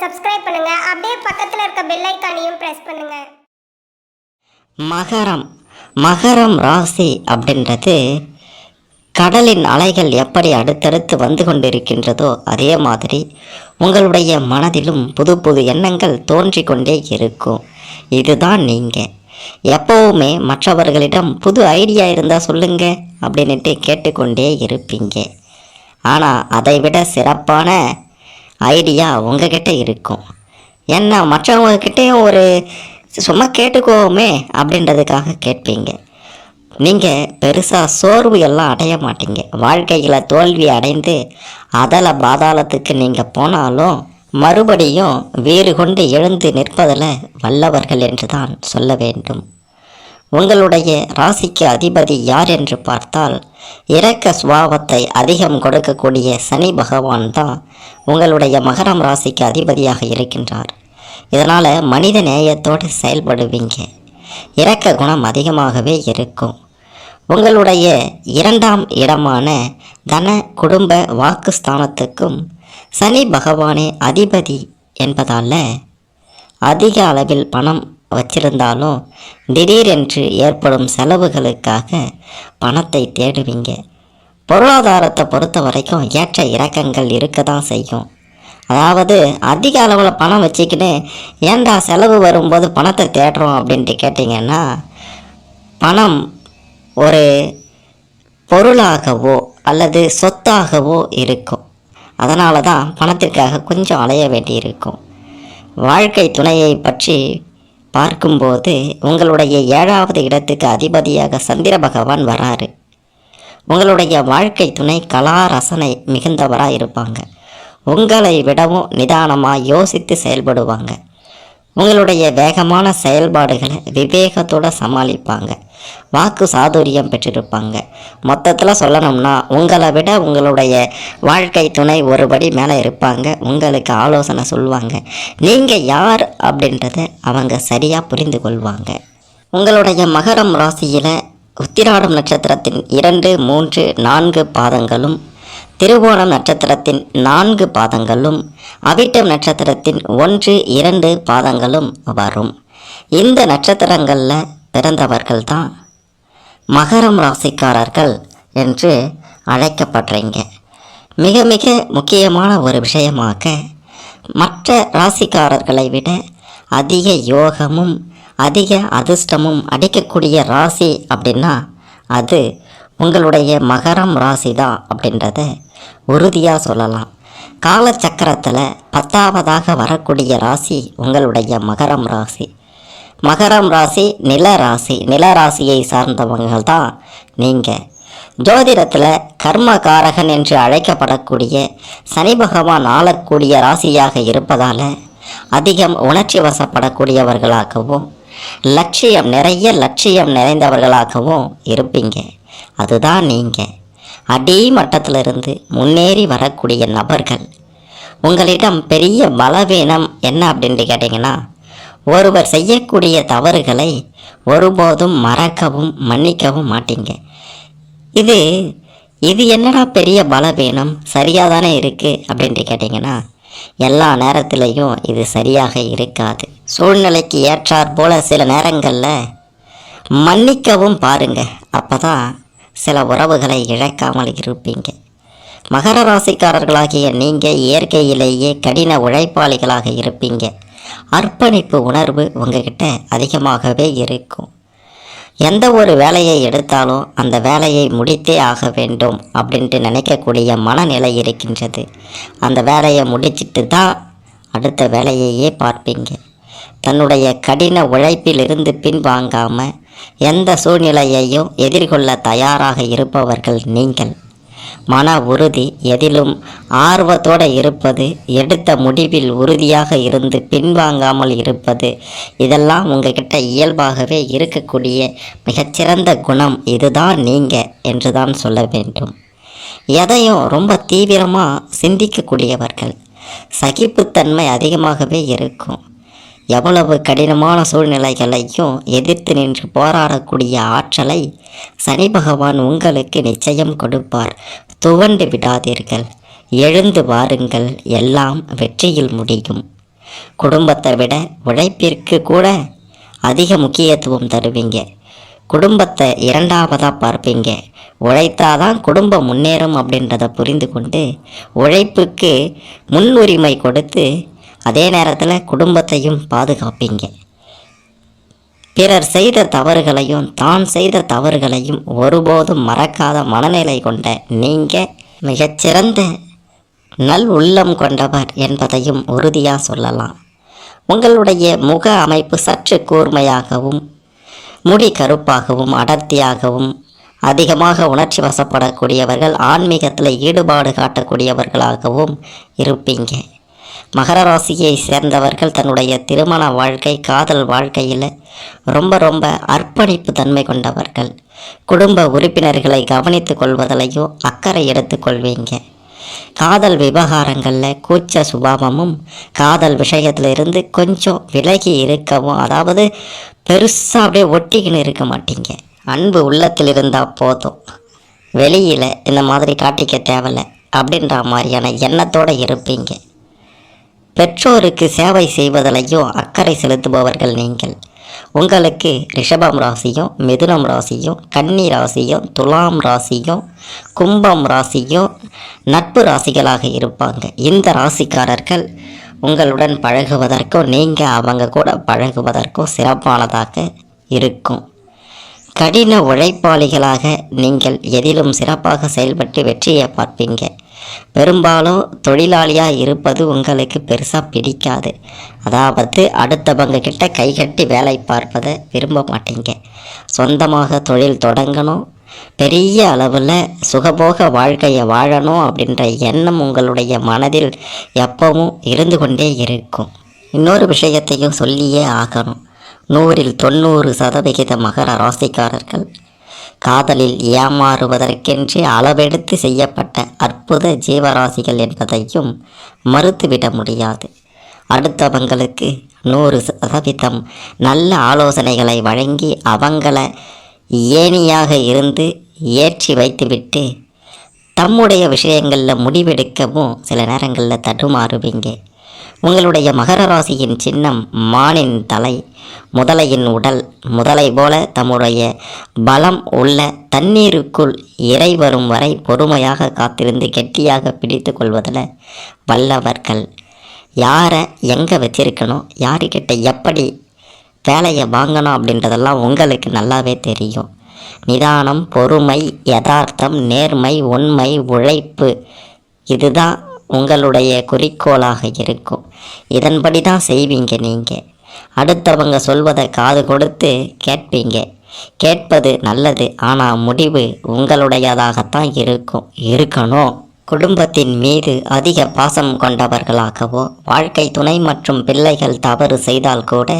Subscribe பண்ணுங்க. அப்படியே பக்கத்துல இருக்க பெல் ஐகானையும் பிரஸ் பண்ணுங்க. மகரம் ராசி அப்படின்றது கடலின் அலைகள் எப்படி அடுத்தடுத்து வந்து கொண்டிருக்கின்றதோ அதே மாதிரி உங்களுடைய மனதிலும் புது புது எண்ணங்கள் தோன்றி கொண்டே இருக்கும். இதுதான் நீங்கள் எப்போவுமே மற்றவர்களிடம் புது ஐடியா இருந்தால் சொல்லுங்க அப்படின்ட்டு கேட்டுக்கொண்டே இருப்பீங்க. ஆனால் அதை விட சிறப்பான ஐடியா உங்ககிட்ட இருக்கும். என்ன மற்றவங்கக்கிட்டேயும் ஒரு சும்மா கேட்டுக்கோமே அப்படின்றதுக்காக கேட்பீங்க. நீங்கள் பெருசாக சோர்வு எல்லாம் அடைய மாட்டீங்க. வாழ்க்கையில் தோல்வி அடைந்து அதல பாதாளத்துக்கு நீங்கள் போனாலும் மறுபடியும் வீறு கொண்டு எழுந்து நிற்பதில் வல்லவர்கள் என்று தான் சொல்ல வேண்டும். உங்களுடைய ராசிக்கு அதிபதி யார் என்று பார்த்தால் இரக்க சுபாவத்தை அதிகம் கொடுக்கக்கூடிய சனி பகவான் தான் உங்களுடைய மகரம் ராசிக்கு அதிபதியாக இருக்கின்றார். இதனால் மனித நேயத்தோடு செயல்படுவீங்க. இரக்க குணம் அதிகமாகவே இருக்கும். உங்களுடைய 2ஆம் இடமான தன குடும்ப வாக்குஸ்தானத்துக்கும் சனி பகவானே அதிபதி என்பதால் அதிக அளவில் பணம் வச்சிருந்தாலும் திடீரென்று ஏற்படும் செலவுகளுக்காக பணத்தை தேடுவீங்க. பொருளாதாரத்தை பொறுத்த வரைக்கும் ஏற்ற இறக்கங்கள் இருக்க தான் செய்யும். அதாவது அதிக அளவில் பணம் வச்சுக்கின்னு ஏண்டா செலவு வரும்போது பணத்தை தேடுறோம் அப்படின்ட்டு கேட்டிங்கன்னா, பணம் ஒரு பொருளாகவோ அல்லது சொத்தாகவோ இருக்கும். அதனால தான் பணத்திற்காக கொஞ்சம் அலைய வேண்டியிருக்கும். வாழ்க்கை துணையை பற்றி பார்க்கும்போது உங்களுடைய 7வது இடத்துக்கு அதிபதியாக சந்திர பகவான் வராரு. உங்களுடைய வாழ்க்கை துணை கலா ரசனை மிகுந்தவராக இருப்பாங்க. உங்களை விடவும் நிதானமாக யோசித்து செயல்படுவாங்க. உங்களுடைய வேகமான செயல்பாடுகளை விவேகத்தோடு சமாளிப்பாங்க. வாக்கு சாதுரியம் பெற்றிருப்பாங்க. மொத்தத்தில் சொல்லணும்னா உங்களை விட உங்களுடைய வாழ்க்கை துணை ஒருபடி மேலே இருப்பாங்க. உங்களுக்கு ஆலோசனை சொல்லுவாங்க. நீங்கள் யார் அப்படின்றத அவங்க சரியாக புரிந்து கொள்வாங்க. உங்களுடைய மகரம் ராசியில் உத்திராடம் நட்சத்திரத்தின் 2, 3, 4 பாதங்களும், திருவோணம் நட்சத்திரத்தின் 4 பாதங்களும், அவிட்டம் நட்சத்திரத்தின் 1, 2 பாதங்களும் வரும். இந்த நட்சத்திரங்களில் பிறந்தவர்கள் தான் மகரம் ராசிக்காரர்கள் என்று அழைக்கப்படுறீங்க. மிக மிக முக்கியமான ஒரு விஷயமாக மற்ற ராசிக்காரர்களை விட அதிக யோகமும் அதிக அதிர்ஷ்டமும் அடிக்கக்கூடிய ராசி அப்படின்னா அது உங்களுடைய மகரம் ராசி தான் அப்படின்றத உறுதியாக சொல்லலாம். காலச்சக்கரத்தில் 10வதாக வரக்கூடிய ராசி உங்களுடைய மகரம் ராசி. மகரம் ராசி நில ராசியை சார்ந்தவங்க தான் நீங்கள். ஜோதிடத்தில் கர்மகாரகன் என்று அழைக்கப்படக்கூடிய சனி பகவான் ஆளக்கூடிய ராசியாக இருப்பதால் அதிகம் உணர்ச்சி வசப்படக்கூடியவர்களாகவும் நிறைய லட்சியம் நிறைந்தவர்களாகவும் இருப்பீங்க. அதுதான் நீங்கள். அடிமட்டத்திலிருந்து முன்னேறி வரக்கூடிய நபர்கள். உங்களிடம் பெரிய பலவீனம் என்ன அப்படின்ட்டு கேட்டிங்கன்னா, ஒருவர் செய்யக்கூடிய தவறுகளை ஒருபோதும் மறக்கவும் மன்னிக்கவும் மாட்டீங்க. இது என்னடா பெரிய பலவீனம், சரியாக தானே இருக்குது அப்படின்ட்டு கேட்டிங்கன்னா, எல்லா நேரத்திலையும் இது சரியாக இருக்காது. சூழ்நிலைக்கு ஏற்றாற் போல சில நேரங்களில் மன்னிக்கவும் பாருங்கள். அப்போ தான் சில உறவுகளை இழக்காமல் இருப்பீங்க. மகர ராசிக்காரர்களாகிய நீங்கள் இயற்கையிலேயே கடின உழைப்பாளிகளாக இருப்பீங்க. அர்ப்பணிப்பு உணர்வு உங்ககிட்ட அதிகமாகவே இருக்கும். எந்த ஒரு வேலையை எடுத்தாலும் அந்த வேலையை முடித்தே ஆக வேண்டும் அப்படின்ட்டு நினைக்கக்கூடிய மனநிலை இருக்கின்றது. அந்த வேலையை முடிச்சிட்டு தான் அடுத்த வேலையையே பார்ப்பீங்க. தன்னுடைய கடின உழைப்பிலிருந்து பின்வாங்காமல் எந்த சூழ்நிலையையும் எதிர்கொள்ள தயாராக இருப்பவர்கள் நீங்கள். மன உறுதி, எதிலும் ஆர்வத்தோடு இருப்பது, எடுத்த முடிவில் உறுதியாக இருந்து பின்வாங்காமல் இருப்பது, இதெல்லாம் உங்ககிட்ட இயல்பாகவே இருக்கக்கூடிய மிகச்சிறந்த குணம். இதுதான் நீங்கள் என்று தான் சொல்ல வேண்டும். எதையும் ரொம்ப தீவிரமாக சிந்திக்கக்கூடியவர்கள். சகிப்புத்தன்மை அதிகமாகவே இருக்கும். எவ்வளவு கடினமான சூழ்நிலைகளையும் எதிர்த்து நின்று போராடக்கூடிய ஆற்றலை சனி பகவான் உங்களுக்கு நிச்சயம் கொடுப்பார். துவண்டு விடாதீர்கள், எழுந்து வாருங்கள், எல்லாம் வெற்றியில் முடியும். குடும்பத்தை விட உழைப்பிற்கு கூட அதிக முக்கியத்துவம் தருவீங்க. குடும்பத்தை இரண்டாவதாக பார்ப்பீங்க. உழைத்தாதான் குடும்பம் முன்னேறும் அப்படின்றத புரிந்து கொண்டு உழைப்புக்கு முன்னுரிமை கொடுத்து அதே நேரத்தில் குடும்பத்தையும் பாதுகாப்பீங்க. பிறர் செய்த தவறுகளையும் தான் செய்த தவறுகளையும் ஒருபோதும் மறக்காத மனநிலை கொண்ட நீங்கள் மிகச்சிறந்த நல் உள்ளம் கொண்டவர் என்பதையும் உறுதியாக சொல்லலாம். உங்களுடைய முக அமைப்பு சற்று கூர்மையாகவும் முடி கருப்பாகவும் அடர்த்தியாகவும் அதிகமாக உணர்ச்சி வசப்படக்கூடியவர்கள், ஆன்மீகத்தில் ஈடுபாடு காட்டக்கூடியவர்களாகவும் இருப்பீங்க. மகர ராசியை சேர்ந்தவர்கள் தன்னுடைய திருமண வாழ்க்கை, காதல் வாழ்க்கையில் ரொம்ப அர்ப்பணிப்பு தன்மை கொண்டவர்கள். குடும்ப உறுப்பினர்களை கவனித்து கொள்வதிலையும் அக்கறை எடுத்துக்கொள்வீங்க. காதல் விவகாரங்களில் கூச்ச சுபாவமும் காதல் விஷயத்திலிருந்து கொஞ்சம் விலகி இருக்கவும், அதாவது பெருசாக அப்படியே ஒட்டிக்கின்னு இருக்க மாட்டீங்க. அன்பு உள்ளத்தில் இருந்தால் போதும், வெளியில் இந்த மாதிரி காட்டிக்க தேவையில்லை அப்படின்ற மாதிரியான எண்ணத்தோடு இருப்பீங்க. பெற்றோருக்கு சேவை செய்வதிலையும் அக்கறை செலுத்துபவர்கள் நீங்கள். உங்களுக்கு ரிஷபம் ராசியும் மிதுனம் ராசியும் கன்னி ராசியும் துலாம் ராசியும் கும்பம் ராசியும் நட்பு ராசிகளாக இருப்பாங்க. இந்த ராசிக்காரர்கள் உங்களுடன் பழகுவதற்கும் நீங்கள் அவங்க கூட பழகுவதற்கும் சிறப்பானதாக இருக்கும். கடின உழைப்பாளிகளாக நீங்கள் எதிலும் சிறப்பாக செயல்பட்டு வெற்றியை பார்ப்பீங்க. பெரும்பாலும் தொழிலாளியாக இருப்பது உங்களுக்கு பெருசாக பிடிக்காது. அதாவது அடுத்தவங்க கிட்ட கை கட்டி வேலை பார்ப்பதை விரும்ப மாட்டீங்க. சொந்தமாக தொழில் தொடங்கணும், பெரிய அளவில் சுகபோக வாழ்க்கையை வாழணும் அப்படின்ற எண்ணம் உங்களுடைய மனதில் எப்பவும் இருந்து கொண்டே இருக்கும். இன்னொரு விஷயத்தையும் சொல்லியே ஆகணும். 100ல் 90% மகர ராசிக்காரர்கள் காதலில் ஏமாறுவதற்கென்று அளவெடுத்து செய்யப்பட்ட அற்புத ஜீவராசிகள் என்பதையும் மறுத்துவிட முடியாது. அடுத்தவங்களுக்கு 100% நல்ல ஆலோசனைகளை வழங்கி அவங்கள ஏணியாக இருந்து ஏற்றி வைத்துவிட்டு தம்முடைய விஷயங்களில் முடிவெடுக்கவும் சில நேரங்களில் தடுமாறுவீங்க. உங்களுடைய மகர ராசியின் சின்னம் மானின் தலை, முதலையின் உடல். முதலை போல தம்முடைய பலம் உள்ள தண்ணீருக்குள் இறை வரும் வரை பொறுமையாக காத்திருந்து கெட்டியாக பிடித்து கொள்வதில் வல்லவர்கள். யாரை எங்கே வச்சிருக்கணும், யாருக்கிட்ட எப்படி வேலையை வாங்கணும் அப்படின்றதெல்லாம் உங்களுக்கு நல்லாவே தெரியும். நிதானம், பொறுமை, யதார்த்தம், நேர்மை, உண்மை, உழைப்பு, இதுதான் உங்களுடைய குறிக்கோளாக இருக்கும். இதன்படி தான் செய்வீங்க. நீங்கள் அடுத்தவங்க சொல்வதை காது கொடுத்து கேட்பீங்க. கேட்பது நல்லது, ஆனால் முடிவு உங்களுடையதாகத்தான் இருக்கணும். குடும்பத்தின் மீது அதிக பாசம் கொண்டவர்களாகவோ, வாழ்க்கை துணை மற்றும் பிள்ளைகள் தவறு செய்தால் கூட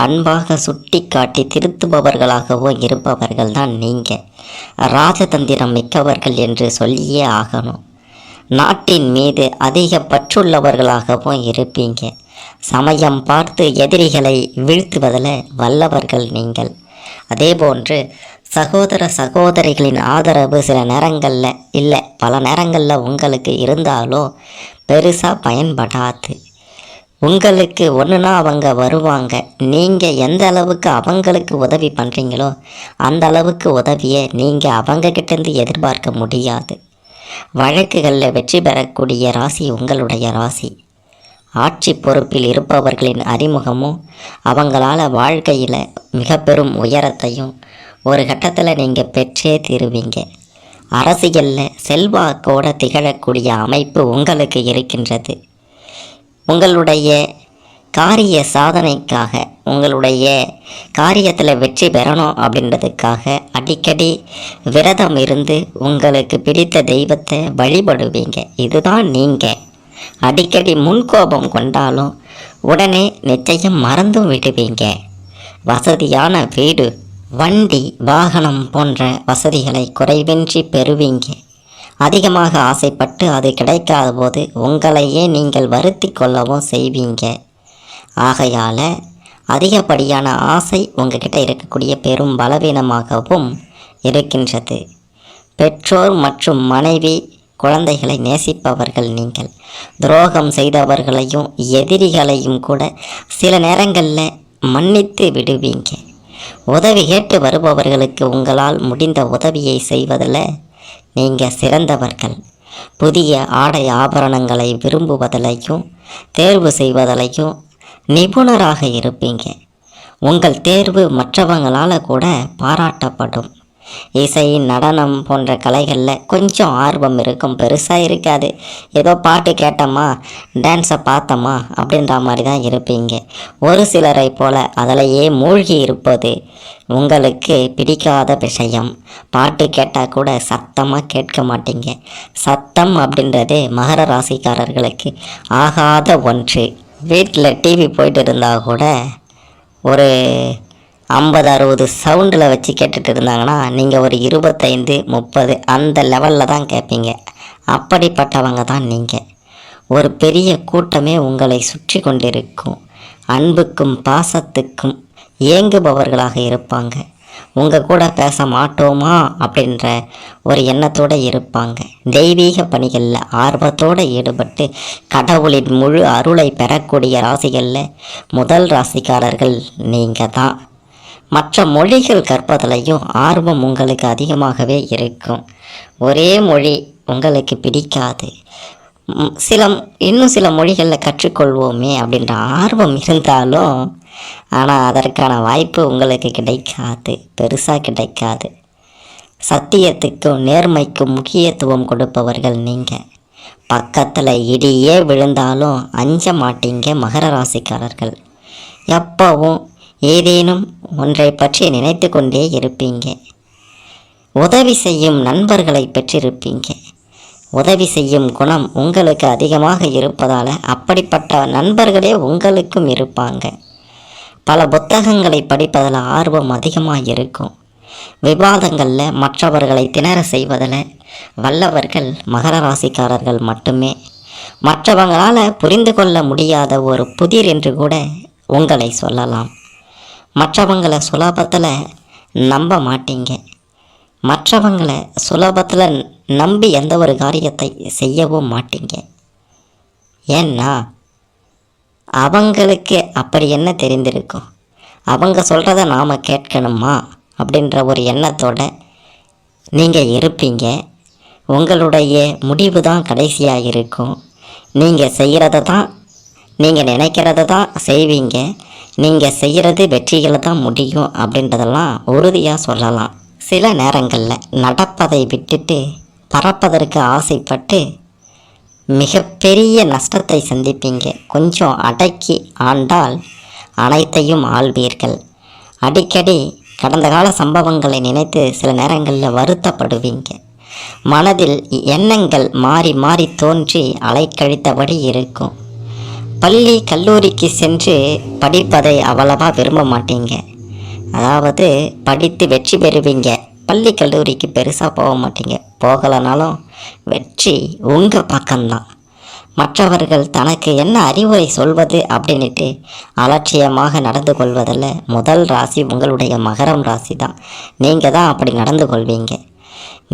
அன்பாக சுட்டி காட்டி திருத்துபவர்களாகவோ இருப்பவர்கள் தான் நீங்கள். ராஜதந்திரம் மிக்கவர்கள் என்று சொல்லியே ஆகணும். நாட்டின் மீது அதிக பற்றுள்ளவர்களாகவும் இருப்பீங்க. சமயம் பார்த்து எதிரிகளை வீழ்த்துவதில் வல்லவர்கள் நீங்கள். அதேபோன்று சகோதரிகளின் ஆதரவு சில நேரங்களில் இல்லை, பல நேரங்களில் உங்களுக்கு இருந்தாலும் பெருசாக பயன்படாது. உங்களுக்கு ஒன்றுனா அவங்க வருவாங்க. நீங்கள் எந்த அளவுக்கு அவங்களுக்கு உதவி பண்ணுறீங்களோ அந்த அளவுக்கு உதவியை நீங்கள் அவங்கக்கிட்டேருந்து எதிர்பார்க்க முடியாது. வழக்குகளில் வெற்றி பெறக்கூடிய ராசி உங்களுடைய ராசி. ஆட்சி பொறுப்பில் இருப்பவர்களின் அறிமுகமும் அவங்களால் வாழ்க்கையில் மிக பெரும் உயரத்தையும் ஒரு கட்டத்தில் நீங்கள் பெற்றே தீருவீங்க. அரசியலில் செல்வாக்கோடு திகழக்கூடிய அமைப்பு உங்களுக்கு இருக்கின்றது. உங்களுடைய காரிய சாதனைக்காக, உங்களுடைய காரியத்தில் வெற்றி பெறணும் அப்படின்றதுக்காக அடிக்கடி விரதம் இருந்து உங்களுக்கு பிடித்த தெய்வத்தை வழிபடுவீங்க. இதுதான் நீங்கள். அடிக்கடி முன்கோபம் கொண்டாலும் உடனே நிச்சயம் மறந்தும் விடுவீங்க. வசதியான வீடு, வண்டி, வாகனம் போன்ற வசதிகளை குறைவின்றி பெறுவீங்க. அதிகமாக ஆசைப்பட்டு அது கிடைக்காத போது உங்களையே நீங்கள் வருத்தி கொள்ளவும் செய்வீங்க. ஆகையால் அதிகப்படியான ஆசை உங்ககிட்ட இருக்கக்கூடிய பெரும் பலவீனமாகவும் இருக்கின்றது. பெற்றோர் மற்றும் மனைவி குழந்தைகளை நேசிப்பவர்கள் நீங்கள். துரோகம் செய்தவர்களையும் எதிரிகளையும் கூட சில நேரங்களில் மன்னித்து விடுவீங்க. உதவி கேட்டு வருபவர்களுக்கு உங்களால் முடிந்த உதவியை செய்வதில் நீங்கள் சிறந்தவர்கள். புதிய ஆடை ஆபரணங்களை விரும்புவதிலையும் தேர்வு செய்வதிலையும் நிபுணராக இருப்பீங்க. உங்கள் தேர்வு மற்றவங்களால் கூட பாராட்டப்படும். இசை, நடனம் போன்ற கலைகளில் கொஞ்சம் ஆர்வம் இருக்கும், பெருசாக இருக்காது. ஏதோ பாட்டு கேட்டோமா, டான்ஸை பார்த்தோமா அப்படின்ற மாதிரி தான் இருப்பீங்க. ஒரு சிலரை போல் அதிலேயே மூழ்கி இருப்பது உங்களுக்கு பிடிக்காத விஷயம். பாட்டு கேட்டால் கூட சத்தமாக கேட்க மாட்டீங்க. சத்தம் அப்படின்றது மகர ராசிக்காரர்களுக்கு ஆகாத ஒன்று. வீட்டில் டிவி போயிட்டு இருந்தால் கூட ஒரு 50-60 சவுண்டில் வச்சு கேட்டுட்டு இருந்தாங்கன்னா நீங்கள் ஒரு 25-30 அந்த லெவலில் தான் கேட்பீங்க. அப்படிப்பட்டவங்க தான் நீங்கள். ஒரு பெரிய கூட்டமே உங்களை சுற்றி கொண்டிருக்கும். அன்புக்கும் பாசத்துக்கும் ஏங்குபவர்களாக இருப்பாங்க. உங்கள் கூட பேச மாட்டோமா அப்படின்ற ஒரு எண்ணத்தோடு இருப்பாங்க. தெய்வீக பணிகளில் ஆர்வத்தோடு ஈடுபட்டு கடவுளின் முழு அருளை பெறக்கூடிய ராசிகளில் முதல் ராசிக்காரர்கள் நீங்கள் தான். மற்ற மொழிகள் கற்பதிலையும் ஆர்வம் உங்களுக்கு அதிகமாகவே இருக்கும். ஒரே மொழி உங்களுக்கு பிடிக்காது. இன்னும் சில மொழிகளில் கற்றுக்கொள்வோமே அப்படின்ற ஆர்வம் இருந்தாலும் ஆனால் அதற்கான வாய்ப்பு உங்களுக்கு கிடைக்காது, பெருசாக கிடைக்காது. சத்தியத்துக்கும் நேர்மைக்கும் முக்கியத்துவம் கொடுப்பவர்கள் நீங்கள். பக்கத்தில் இடியே விழுந்தாலும் அஞ்ச மாட்டீங்க மகர ராசிக்காரர்கள். எப்பவும் ஏதேனும் ஒன்றை பற்றி நினைத்து கொண்டே இருப்பீங்க. உதவி செய்யும் நண்பர்களை பெற்றிருப்பீங்க. உதவி செய்யும் குணம் உங்களுக்கு அதிகமாக இருப்பதால் அப்படிப்பட்ட நண்பர்களே உங்களுக்கும் இருப்பாங்க. பல புத்தகங்களை படிப்பதில் ஆர்வம் அதிகமாக இருக்கும். விவாதங்களில் மற்றவர்களை திணற செய்வதில் வல்லவர்கள் மகர ராசிக்காரர்கள் மட்டுமே. மற்றவங்களால் புரிந்து கொள்ள முடியாத ஒரு புதிர் என்று கூட உங்களை சொல்லலாம். மற்றவங்களை சுலபத்தில் நம்ப மாட்டீங்க. மற்றவங்களை சுலபத்தில் நம்பி எந்த ஒரு காரியத்தை செய்யவும் மாட்டீங்க. ஏன்னா அவங்களுக்கு அப்படி என்ன தெரிந்திருக்கும், அவங்க சொல்கிறத நாம் கேட்கணுமா அப்படின்ற ஒரு எண்ணத்தோட நீங்கள் இருப்பீங்க. உங்களுடைய முடிவு தான் கடைசியாக இருக்கும். நீங்கள் செய்கிறத தான், நீங்கள் நினைக்கிறத தான் செய்வீங்க. நீங்கள் செய்கிறது வெற்றிகளை தான் முடியும் அப்படின்றதெல்லாம் உறுதியாக சொல்லலாம். சில நேரங்களில் நடப்பதை விட்டுட்டு பறப்பதற்கு ஆசைப்பட்டு மிகப்பெரிய நஷ்டத்தை சந்திப்பீங்க. கொஞ்சம் அடக்கி ஆண்டால் அனைத்தையும் ஆள்வீர்கள். அடிக்கடி கடந்த கால சம்பவங்களை நினைத்து சில நேரங்களில் வருத்தப்படுவீங்க. மனதில் எண்ணங்கள் மாறி மாறி தோன்றி அலைக்கழித்தபடி இருக்கும். பள்ளி கல்லூரிக்கு சென்று படிப்பதை அவ்வளவா விரும்ப மாட்டீங்க. அதாவது படித்து வெற்றி பெறுவீங்க, பள்ளி கல்லூரிக்கு பெருசாக போக மாட்டீங்க. போகலைனாலும் வெற்றி உங்கள் பக்கம்தான். மற்றவர்கள் தனக்கு என்ன அறிவுரை சொல்வது அப்படின்ட்டு அலட்சியமாக நடந்து கொள்வதில் முதல் ராசி உங்களுடைய மகரம் ராசி தான். நீங்கள் தான் அப்படி நடந்து கொள்வீங்க.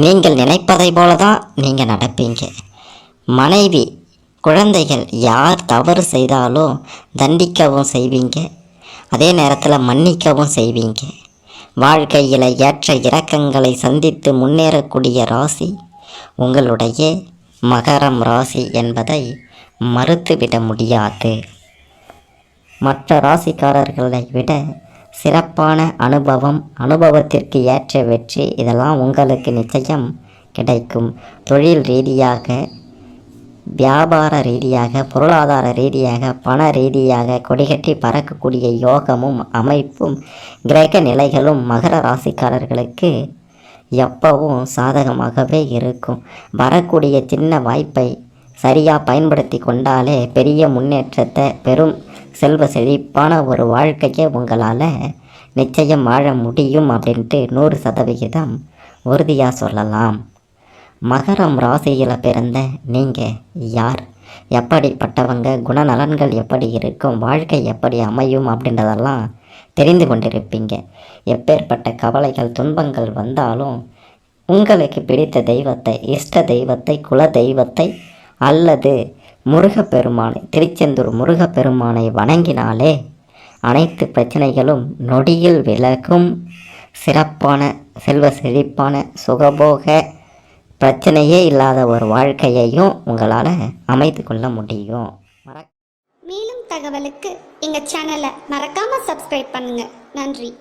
நீங்கள் நினைப்பதை போல தான் நீங்கள் நடப்பீங்க. மனைவி, குழந்தைகள் யார் தவறு செய்தாலும் தண்டிக்கவும் செய்வீங்க. அதே நேரத்தில் மன்னிக்கவும் செய்வீங்க. வாழ்க்கையில் ஏற்ற இறக்கங்களை சந்தித்து முன்னேறக்கூடிய ராசி உங்களுடைய மகரம் ராசி என்பதை மறுத்துவிட முடியாது. மற்ற ராசிக்காரர்களை விட சிறப்பான அனுபவம், அனுபவத்திற்கு ஏற்ற வெற்றி இதெல்லாம் உங்களுக்கு நிச்சயம் கிடைக்கும். தொழில் ரீதியாக, வியாபார ரீதியாக, பொருளாதார ரீதியாக, பண ரீதியாக கொடிகட்டி பறக்கக்கூடிய யோகமும் அமைப்பும் கிரக நிலைகளும் மகர ராசிக்காரர்களுக்கு எப்பவும் சாதகமாகவே இருக்கும். வரக்கூடிய சின்ன வாய்ப்பை சரியாக பயன்படுத்தி கொண்டாலே பெரிய முன்னேற்றத்தை, பெரும் செல்வ செழிப்பான ஒரு வாழ்க்கையை உங்களால் நிச்சயம் வாழ முடியும் அப்படின்ட்டு 100% உறுதியாக சொல்லலாம். மகரம் ராசியில் பிறந்த நீங்கள் யார், எப்படிப்பட்டவங்க, குணநலன்கள் எப்படி இருக்கும், வாழ்க்கை எப்படி அமையும் அப்படின்றதெல்லாம் தெரிந்து கொண்டிருப்பீங்க. எப்பேற்பட்ட கவலைகள், துன்பங்கள் வந்தாலும் உங்களுக்கு பிடித்த தெய்வத்தை, இஷ்ட தெய்வத்தை, குல தெய்வத்தை அல்லது முருகப்பெருமானை, திருச்செந்தூர் முருகப்பெருமானை வணங்கினாலே அனைத்து பிரச்சனைகளும் நொடியில் விலகும். சிறப்பான செல்வ செழிப்பான சுகபோக பிரச்சனையே இல்லாத ஒரு வாழ்க்கையையும் உங்களால் அமைத்து கொள்ள முடியும். மேலும் தகவலுக்கு எங்கள் சேனலை மறக்காமல் சப்ஸ்கிரைப் பண்ணுங்கள். நன்றி.